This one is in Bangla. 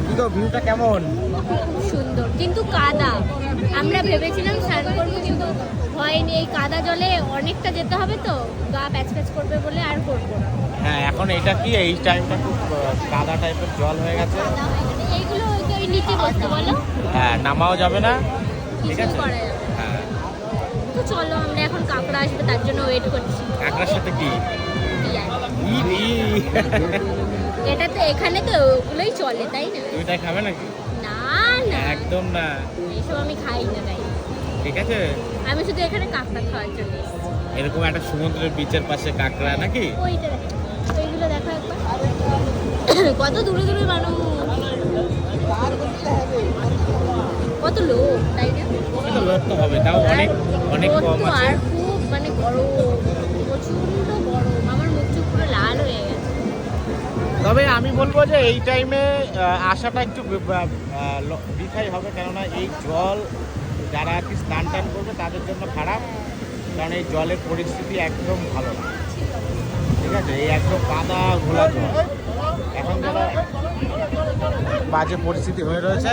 কি গো ভিউটা কেমন? সুন্দর কিন্তু কাদা। আমরা ভেবেছিলাম স্নান করবো কিন্তু হয়নি, এই কাদা জলে অনেকটা যেতে হবে তো, গা প্যাচ প্যাচ করবে বলে আর করবো না। হ্যাঁ এখন এটা কি এই টাইমটা খুব কাদা টাইপের জল হয়ে গেছে। কাদা হয়ে গেছে এইগুলো, ওই নিচে বসতে বলো, হ্যাঁ নামাও যাবে না, ঠিক কিছু আছে। করা যাবে না। হ্যাঁ তো চলো আমরা এখন কাঁকড়া আসবে তার জন্য ওয়েট করছি। কাঁকড়ার সাথে কি? কি জানি। এটা তো এখানে তো ওগুলোই চলে তাই না? তুমি তাই খাবে নাকি? না না, একদম না, এইসব আমি খাই না তাই। ঠিক আছে। আমি শুধু এখানে কাঁকড়া খাওয়ার জন্য এসেছি। এরকম একটা সমুদ্রের বিচের পাশে কাঁকড়া নাকি? ওইটা দেখো, ওইগুলো দেখো একবার, কত দূরে দূরে মানুষ, কত লোক তাই না? কত লোক তো হবে, তাও অনেক অনেক রোদ কম তো আছে। আর খুব মানে গরম, প্রচন্ড গরম, আমার মুখ চুখ পুরো লাল হয়ে গেছে। তবে আমি বলবো যে এই টাইমে আসাটা একটু বৃথাই হবে, কেননা এই জল যারা আর কি স্নান টান করবে তাদের জন্য খারাপ, কারণ এই জলের পরিস্থিতি একদম ভালো না, ঠিক আছে। এই একদম কাদা ঘোলা জল, এখন যারা বাজে পরিস্থিতি হয়ে রয়েছে।